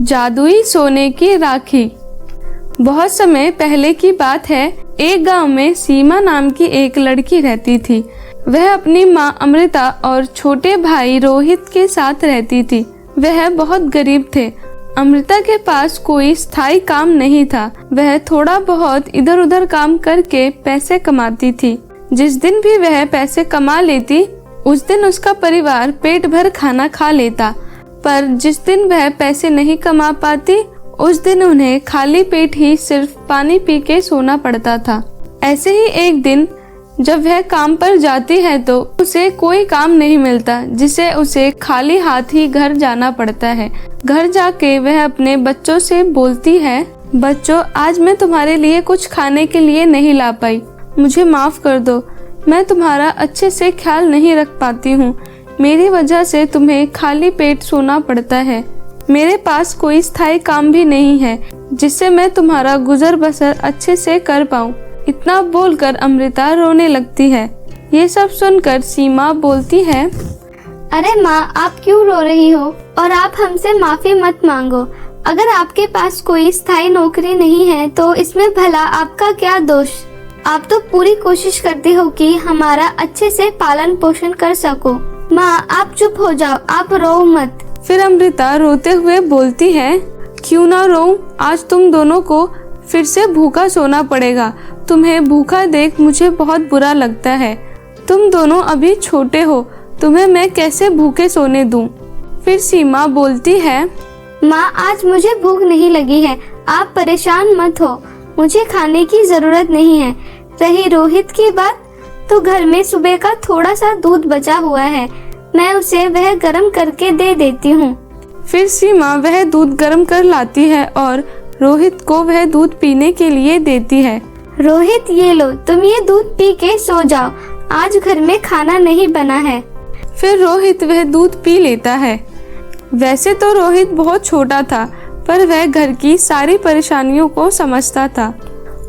जादुई सोने की राखी। बहुत समय पहले की बात है। एक गांव में सीमा नाम की एक लड़की रहती थी। वह अपनी माँ अमृता और छोटे भाई रोहित के साथ रहती थी। वह बहुत गरीब थे। अमृता के पास कोई स्थायी काम नहीं था। वह थोड़ा बहुत इधर उधर काम करके पैसे कमाती थी। जिस दिन भी वह पैसे कमा लेती, उस दिन उसका परिवार पेट भर खाना खा लेता। पर जिस दिन वह पैसे नहीं कमा पाती, उस दिन उन्हें खाली पेट ही सिर्फ पानी पी के सोना पड़ता था। ऐसे ही एक दिन जब वह काम पर जाती है तो उसे कोई काम नहीं मिलता, जिसे उसे खाली हाथ ही घर जाना पड़ता है। घर जाके वह अपने बच्चों से बोलती है, बच्चों, आज मैं तुम्हारे लिए कुछ खाने के लिए नहीं ला पाई। मुझे माफ कर दो। मैं तुम्हारा अच्छे से ख्याल नहीं रख पाती हूँ। मेरी वजह से तुम्हें खाली पेट सोना पड़ता है। मेरे पास कोई स्थायी काम भी नहीं है जिससे मैं तुम्हारा गुजर बसर अच्छे से कर पाऊँ। इतना बोलकर अमृता रोने लगती है। ये सब सुनकर सीमा बोलती है, अरे माँ, आप क्यों रो रही हो? और आप हमसे माफी मत मांगो। अगर आपके पास कोई स्थायी नौकरी नहीं है तो इसमें भला आपका क्या दोष? आप तो पूरी कोशिश करती हो कि हमारा अच्छे से पालन पोषण कर सको। माँ, आप चुप हो जाओ, आप रो मत। फिर अमृता रोते हुए बोलती है, क्यों ना रोऊं? आज तुम दोनों को फिर से भूखा सोना पड़ेगा। तुम्हें भूखा देख मुझे बहुत बुरा लगता है। तुम दोनों अभी छोटे हो, तुम्हें मैं कैसे भूखे सोने दूं? फिर सीमा बोलती है, माँ, आज मुझे भूख नहीं लगी है। आप परेशान मत हो, मुझे खाने की जरूरत नहीं है। रही रोहित की बात, तो घर में सुबह का थोड़ा सा दूध बचा हुआ है। मैं उसे वह गर्म करके दे देती हूँ। फिर सीमा वह दूध गर्म कर लाती है और रोहित को वह दूध पीने के लिए देती है। रोहित, ये लो, तुम ये दूध पी के सो जाओ। आज घर में खाना नहीं बना है। फिर रोहित वह दूध पी लेता है। वैसे तो रोहित बहुत छोटा था, पर वह घर की सारी परेशानियों को समझता था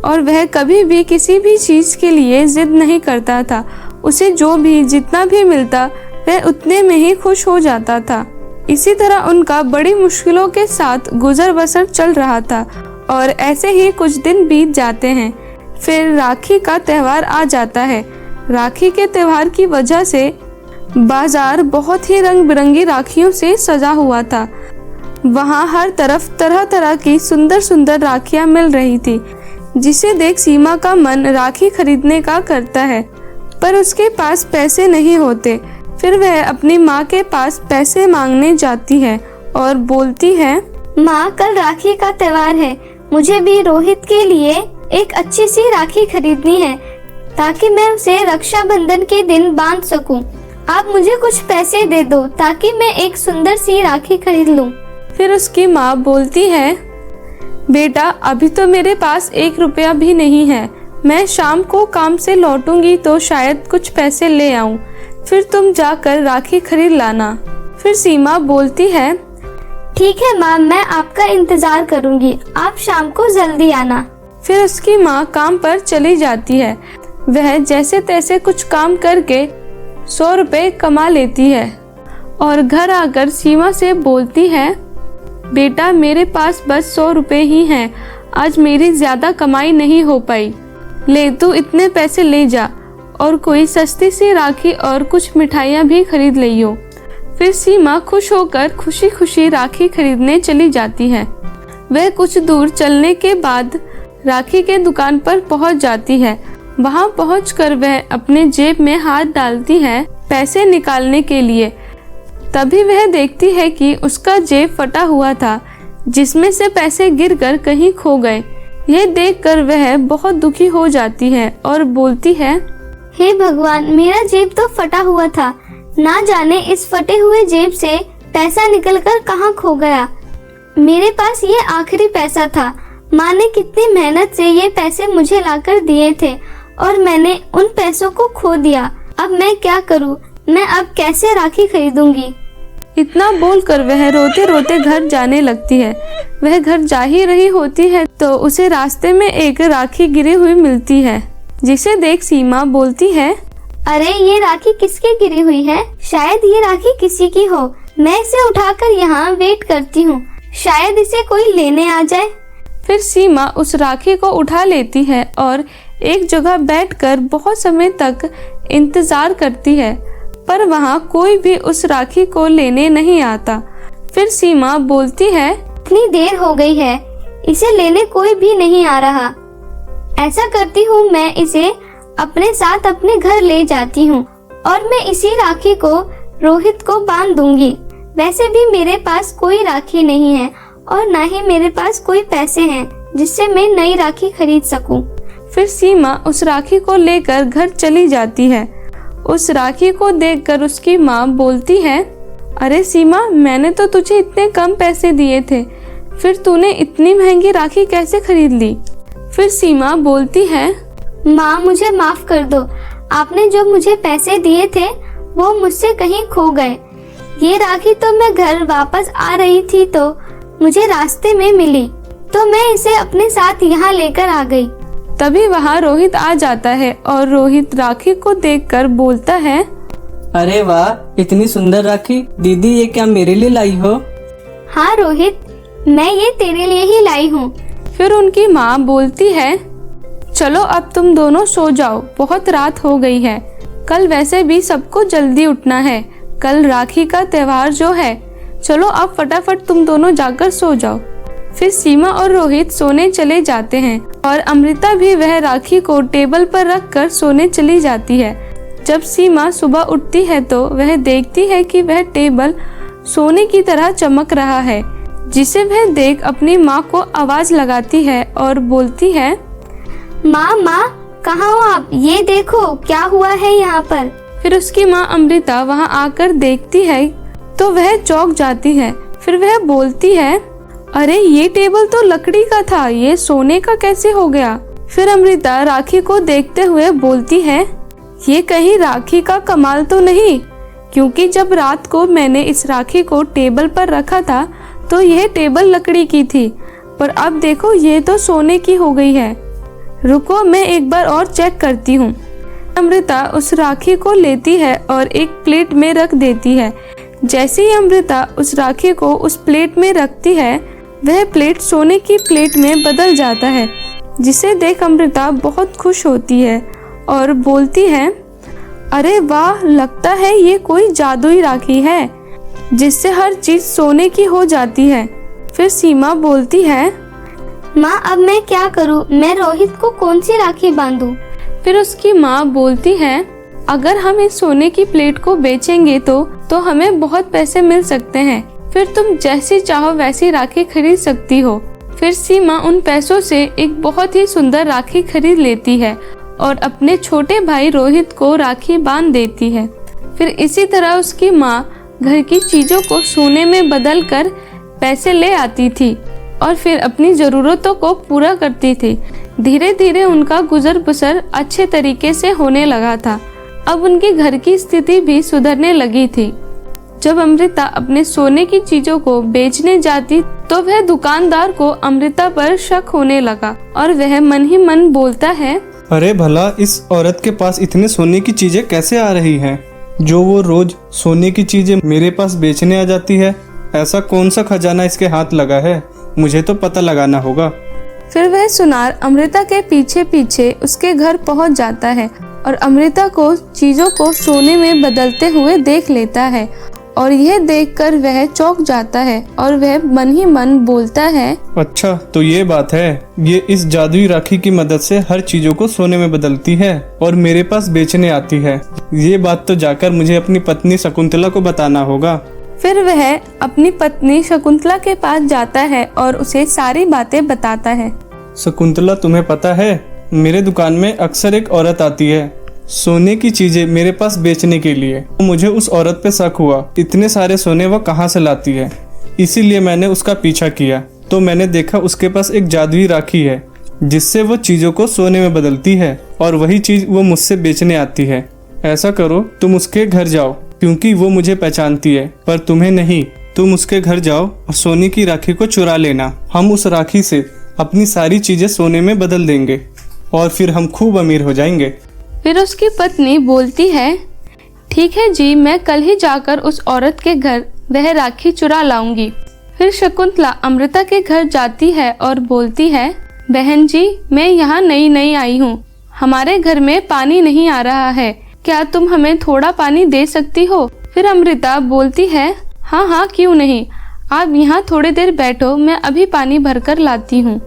और वह कभी भी किसी भी चीज के लिए जिद नहीं करता था। उसे जो भी जितना भी मिलता, वह उतने में ही खुश हो जाता था। इसी तरह उनका बड़ी मुश्किलों के साथ गुजर बसर चल रहा था और ऐसे ही कुछ दिन बीत जाते हैं। फिर राखी का त्योहार आ जाता है। राखी के त्योहार की वजह से बाजार बहुत ही रंग बिरंगी राखियों से सजा हुआ था। वहाँ हर तरफ तरह तरह की सुंदर सुंदर राखियाँ मिल रही थी, जिसे देख सीमा का मन राखी खरीदने का करता है, पर उसके पास पैसे नहीं होते। फिर वह अपनी माँ के पास पैसे मांगने जाती है और बोलती है, माँ, कल राखी का त्योहार है। मुझे भी रोहित के लिए एक अच्छी सी राखी खरीदनी है ताकि मैं उसे रक्षाबंधन के दिन बांध सकूं। आप मुझे कुछ पैसे दे दो ताकि मैं एक सुंदर सी राखी खरीद लूं। फिर उसकी माँ बोलती है, बेटा, अभी तो मेरे पास 1 रुपया भी नहीं है। मैं शाम को काम से लौटूंगी तो शायद कुछ पैसे ले आऊं। फिर तुम जाकर राखी खरीद लाना। फिर सीमा बोलती है, ठीक है माँ, मैं आपका इंतजार करूंगी। आप शाम को जल्दी आना। फिर उसकी माँ काम पर चली जाती है। वह जैसे तैसे कुछ काम करके 100 रुपए कमा लेती है और घर आकर सीमा से बोलती है, बेटा, मेरे पास बस 100 रुपए ही हैं। आज मेरी ज्यादा कमाई नहीं हो पाई। ले, तू इतने पैसे ले जा और कोई सस्ती सी राखी और कुछ मिठाइयाँ भी खरीद लियो। फिर सीमा खुश होकर खुशी खुशी राखी खरीदने चली जाती है। वह कुछ दूर चलने के बाद राखी के दुकान पर पहुंच जाती है। वहां पहुंचकर वह अपने जेब में हाथ डालती है पैसे निकालने के लिए। तभी वह देखती है कि उसका जेब फटा हुआ था, जिसमें से पैसे गिरकर कहीं खो गए। यह देखकर वह बहुत दुखी हो जाती है और बोलती है, हे भगवान, मेरा जेब तो फटा हुआ था। ना जाने इस फटे हुए जेब से पैसा निकलकर कहाँ खो गया। मेरे पास ये आखिरी पैसा था। माँ ने कितनी मेहनत से ये पैसे मुझे लाकर दिए थे और मैंने उन पैसों को खो दिया। अब मैं क्या करूँ? मैं अब कैसे राखी खरीदूंगी? इतना बोलकर वह रोते रोते घर जाने लगती है। वह घर जा ही रही होती है तो उसे रास्ते में एक राखी गिरी हुई मिलती है, जिसे देख सीमा बोलती है, अरे, ये राखी किसकी गिरी हुई है? शायद ये राखी किसी की हो। मैं इसे उठाकर यहाँ वेट करती हूँ। शायद इसे कोई लेने आ जाए। फिर सीमा उस राखी को उठा लेती है और एक जगह बैठकर बहुत समय तक इंतजार करती है, पर वहाँ कोई भी उस राखी को लेने नहीं आता। फिर सीमा बोलती है, इतनी देर हो गई है, इसे लेने कोई भी नहीं आ रहा। ऐसा करती हूँ, मैं इसे अपने साथ अपने घर ले जाती हूँ और मैं इसी राखी को रोहित को बांध दूंगी। वैसे भी मेरे पास कोई राखी नहीं है और ना ही मेरे पास कोई पैसे हैं जिससे मैं नई राखी खरीद सकूं। फिर सीमा उस राखी को लेकर घर चली जाती है। उस राखी को देखकर उसकी माँ बोलती है, अरे सीमा, मैंने तो तुझे इतने कम पैसे दिए थे, फिर तूने इतनी महंगी राखी कैसे खरीद ली? फिर सीमा बोलती है, माँ मुझे माफ कर दो, आपने जो मुझे पैसे दिए थे वो मुझसे कहीं खो गए। ये राखी तो मैं घर वापस आ रही थी तो मुझे रास्ते में मिली, तो मैं इसे अपने साथ यहाँ लेकर आ गई। तभी वहाँ रोहित आ जाता है और रोहित राखी को देखकर बोलता है, अरे वाह, इतनी सुंदर राखी। दीदी, ये क्या मेरे लिए लाई हो? हाँ रोहित, मैं ये तेरे लिए ही लाई हूँ। फिर उनकी माँ बोलती है, चलो अब तुम दोनों सो जाओ, बहुत रात हो गई है। कल वैसे भी सबको जल्दी उठना है, कल राखी का त्योहार जो है। चलो अब फटाफट तुम दोनों जाकर सो जाओ। फिर सीमा और रोहित सोने चले जाते हैं और अमृता भी वह राखी को टेबल पर रखकर सोने चली जाती है। जब सीमा सुबह उठती है तो वह देखती है कि वह टेबल सोने की तरह चमक रहा है, जिसे वह देख अपनी माँ को आवाज लगाती है और बोलती है, माँ माँ, कहाँ हो आप? ये देखो क्या हुआ है यहाँ पर। फिर उसकी माँ अमृता वहाँ आकर देखती है तो वह चौंक जाती है। फिर वह बोलती है, अरे ये टेबल तो लकड़ी का था, ये सोने का कैसे हो गया? फिर अमृता राखी को देखते हुए बोलती है, ये कहीं राखी का कमाल तो नहीं, क्योंकि जब रात को मैंने इस राखी को टेबल पर रखा था तो यह टेबल लकड़ी की थी, पर अब देखो ये तो सोने की हो गई है। रुको, मैं एक बार और चेक करती हूँ। अमृता उस राखी को लेती है और एक प्लेट में रख देती है। जैसे ही अमृता उस राखी को उस प्लेट में रखती है, वह प्लेट सोने की प्लेट में बदल जाता है, जिसे देख अमृता बहुत खुश होती है और बोलती है, अरे वाह, लगता है ये कोई जादुई राखी है जिससे हर चीज सोने की हो जाती है। फिर सीमा बोलती है, माँ अब मैं क्या करूँ? मैं रोहित को कौन सी राखी बांधूं? फिर उसकी माँ बोलती है, अगर हम इस सोने की प्लेट को बेचेंगे तो हमें बहुत पैसे मिल सकते हैं। फिर तुम जैसी चाहो वैसी राखी खरीद सकती हो। फिर सीमा उन पैसों से एक बहुत ही सुंदर राखी खरीद लेती है और अपने छोटे भाई रोहित को राखी बांध देती है। फिर इसी तरह उसकी माँ घर की चीजों को सोने में बदल कर पैसे ले आती थी और फिर अपनी जरूरतों को पूरा करती थी। धीरे धीरे उनका गुजर बसर अच्छे तरीके से होने लगा था। अब उनके घर की स्थिति भी सुधरने लगी थी। जब अमृता अपने सोने की चीजों को बेचने जाती तो वह दुकानदार को अमृता पर शक होने लगा और वह मन ही मन बोलता है, अरे भला इस औरत के पास इतने सोने की चीजें कैसे आ रही हैं, जो वो रोज सोने की चीजें मेरे पास बेचने आ जाती है। ऐसा कौन सा खजाना इसके हाथ लगा है, मुझे तो पता लगाना होगा। फिर वह सुनार अमृता के पीछे पीछे उसके घर पहुंच जाता है और अमृता को चीजों को सोने में बदलते हुए देख लेता है और यह देखकर वह चौंक जाता है और वह मन ही मन बोलता है, अच्छा तो ये बात है, ये इस जादुई राखी की मदद से हर चीजों को सोने में बदलती है और मेरे पास बेचने आती है। ये बात तो जाकर मुझे अपनी पत्नी शकुंतला को बताना होगा। फिर वह अपनी पत्नी शकुंतला के पास जाता है और उसे सारी बातें बताता है। शकुंतला, तुम्हें पता है, मेरे दुकान में अक्सर एक औरत आती है सोने की चीजें मेरे पास बेचने के लिए। तो मुझे उस औरत पे शक हुआ, इतने सारे सोने वो कहाँ से लाती है। इसीलिए मैंने उसका पीछा किया तो मैंने देखा उसके पास एक जादुई राखी है जिससे वो चीजों को सोने में बदलती है और वही चीज वो मुझसे बेचने आती है। ऐसा करो, तुम उसके घर जाओ, क्योंकि वो मुझे पहचानती है पर तुम्हें नहीं। तुम उसके घर जाओ और सोने की राखी को चुरा लेना। हम उस राखी से अपनी सारी चीजें सोने में बदल देंगे और फिर हम खूब अमीर हो जाएंगे। फिर उसकी पत्नी बोलती है, ठीक है जी, मैं कल ही जाकर उस औरत के घर वह राखी चुरा लाऊंगी। फिर शकुंतला अमृता के घर जाती है और बोलती है, बहन जी, मैं यहाँ नई नई आई हूँ, हमारे घर में पानी नहीं आ रहा है, क्या तुम हमें थोड़ा पानी दे सकती हो? फिर अमृता बोलती है, हाँ हाँ क्यों नहीं, आप यहाँ थोड़ी देर बैठो, मैं अभी पानी भरकर लाती हूँ।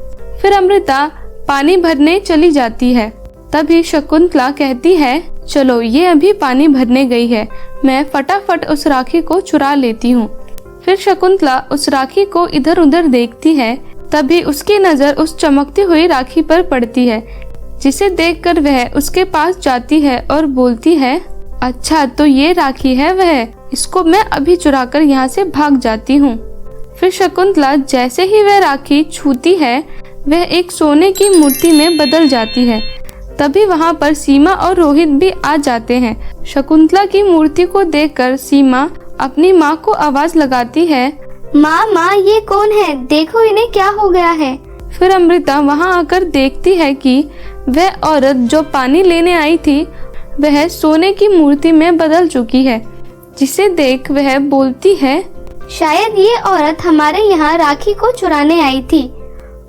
फिर अमृता पानी भरने चली जाती है। तभी शकुंतला कहती है, चलो ये अभी पानी भरने गई है, मैं फटाफट उस राखी को चुरा लेती हूँ। फिर शकुंतला उस राखी को इधर उधर देखती है। तभी उसकी नजर उस चमकती हुई राखी पर पड़ती है, जिसे देखकर वह उसके पास जाती है और बोलती है, अच्छा तो ये राखी है वह, इसको मैं अभी चुराकर यहाँ से भाग जाती हूँ। फिर शकुंतला जैसे ही वह राखी छूती है, वह एक सोने की मूर्ति में बदल जाती है। तभी वहाँ पर सीमा और रोहित भी आ जाते हैं। शकुंतला की मूर्ति को देखकर सीमा अपनी माँ को आवाज लगाती है, माँ माँ ये कौन है, देखो इन्हें क्या हो गया है। फिर अमृता वहाँ आकर देखती है कि वह औरत जो पानी लेने आई थी वह सोने की मूर्ति में बदल चुकी है, जिसे देख वह बोलती है, शायद ये औरत हमारे यहाँ राखी को चुराने आई थी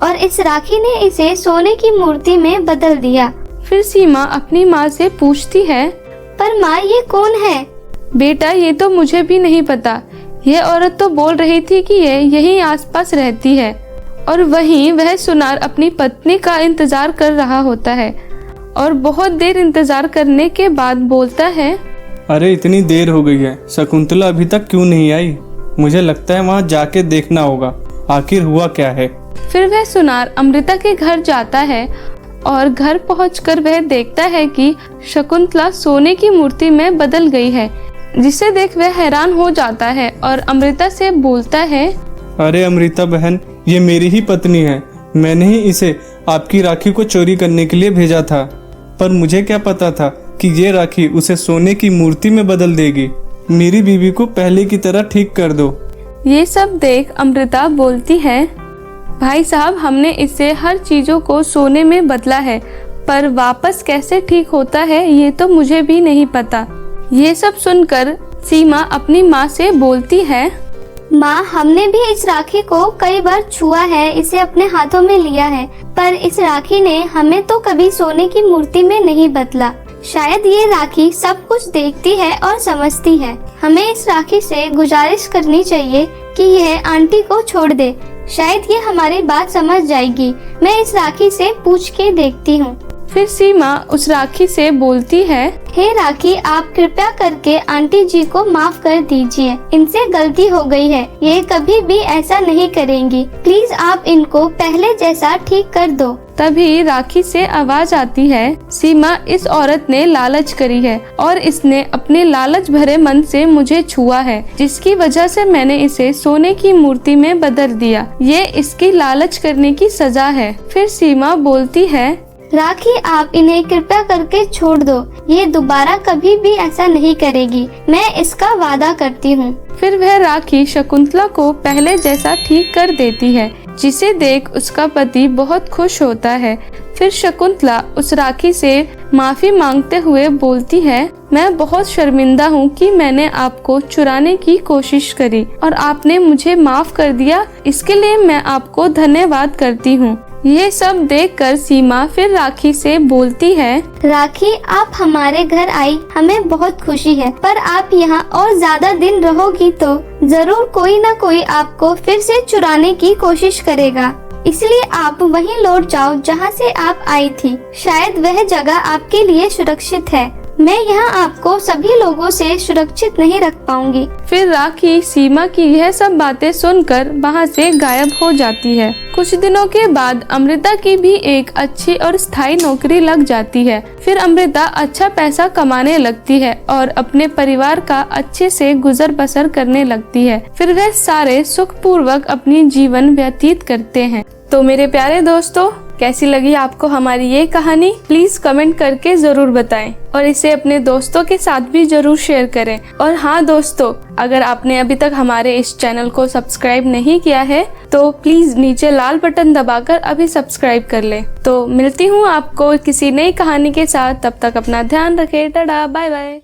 और इस राखी ने इसे सोने की मूर्ति में बदल दिया। फिर सीमा अपनी माँ से पूछती है, पर माँ ये कौन है? बेटा ये तो मुझे भी नहीं पता, यह औरत तो बोल रही थी कि यह यहीं आसपास रहती है। और वहीं वह सुनार अपनी पत्नी का इंतजार कर रहा होता है और बहुत देर इंतजार करने के बाद बोलता है, अरे इतनी देर हो गई है, शकुंतला अभी तक क्यों नहीं आई? मुझे लगता है वहाँ जाके देखना होगा, आखिर हुआ क्या है। फिर वह सुनार अमृता के घर जाता है और घर पहुंचकर वह देखता है कि शकुंतला सोने की मूर्ति में बदल गई है, जिसे देख वह हैरान हो जाता है और अमृता से बोलता है, अरे अमृता बहन, ये मेरी ही पत्नी है, मैंने ही इसे आपकी राखी को चोरी करने के लिए भेजा था, पर मुझे क्या पता था कि ये राखी उसे सोने की मूर्ति में बदल देगी। मेरी बीवी को पहले की तरह ठीक कर दो। ये सब देख अमृता बोलती है, भाई साहब, हमने इससे हर चीजों को सोने में बदला है, पर वापस कैसे ठीक होता है ये तो मुझे भी नहीं पता। ये सब सुनकर सीमा अपनी माँ से बोलती है, माँ हमने भी इस राखी को कई बार छुआ है, इसे अपने हाथों में लिया है, पर इस राखी ने हमें तो कभी सोने की मूर्ति में नहीं बदला। शायद ये राखी सब कुछ देखती है और समझती है। हमें इस राखी से गुजारिश करनी चाहिए कि यह आंटी को छोड़ दे, शायद ये हमारी बात समझ जाएगी। मैं इस राखी से पूछ के देखती हूँ। फिर सीमा उस राखी से बोलती है, हे राखी, आप कृपया करके आंटी जी को माफ कर दीजिए, इनसे गलती हो गई है, ये कभी भी ऐसा नहीं करेंगी, प्लीज आप इनको पहले जैसा ठीक कर दो। तभी राखी से आवाज आती है, सीमा, इस औरत ने लालच करी है और इसने अपने लालच भरे मन से मुझे छुआ है, जिसकी वजह से मैंने इसे सोने की मूर्ति में बदल दिया। ये इसकी लालच करने की सजा है। फिर सीमा बोलती है, राखी आप इन्हें कृपया करके छोड़ दो, ये दोबारा कभी भी ऐसा नहीं करेगी, मैं इसका वादा करती हूँ। फिर वह राखी शकुंतला को पहले जैसा ठीक कर देती है, जिसे देख उसका पति बहुत खुश होता है। फिर शकुंतला उस राखी से माफी मांगते हुए बोलती है, मैं बहुत शर्मिंदा हूँ कि मैंने आपको चुराने की कोशिश करी और आपने मुझे माफ कर दिया, इसके लिए मैं आपको धन्यवाद करती हूँ। ये सब देखकर सीमा फिर राखी से बोलती है, राखी आप हमारे घर आई, हमें बहुत खुशी है, पर आप यहाँ और ज्यादा दिन रहोगी तो जरूर कोई न कोई आपको फिर से चुराने की कोशिश करेगा, इसलिए आप वहीं लौट जाओ जहाँ से आप आई थी, शायद वह जगह आपके लिए सुरक्षित है। मैं यहाँ आपको सभी लोगों से सुरक्षित नहीं रख पाऊंगी। फिर राखी सीमा की यह सब बातें सुनकर वहाँ से गायब हो जाती है। कुछ दिनों के बाद अमृता की भी एक अच्छी और स्थायी नौकरी लग जाती है। फिर अमृता अच्छा पैसा कमाने लगती है और अपने परिवार का अच्छे से गुजर बसर करने लगती है। फिर वह सारे सुखपूर्वक अपनी जीवन व्यतीत करते हैं। तो मेरे प्यारे दोस्तों, कैसी लगी आपको हमारी ये कहानी? प्लीज कमेंट करके जरूर बताएं और इसे अपने दोस्तों के साथ भी जरूर शेयर करें। और हाँ दोस्तों, अगर आपने अभी तक हमारे इस चैनल को सब्सक्राइब नहीं किया है तो प्लीज नीचे लाल बटन दबाकर अभी सब्सक्राइब कर लें। तो मिलती हूँ आपको किसी नई कहानी के साथ, तब तक अपना ध्यान रखें। Tata, bye bye.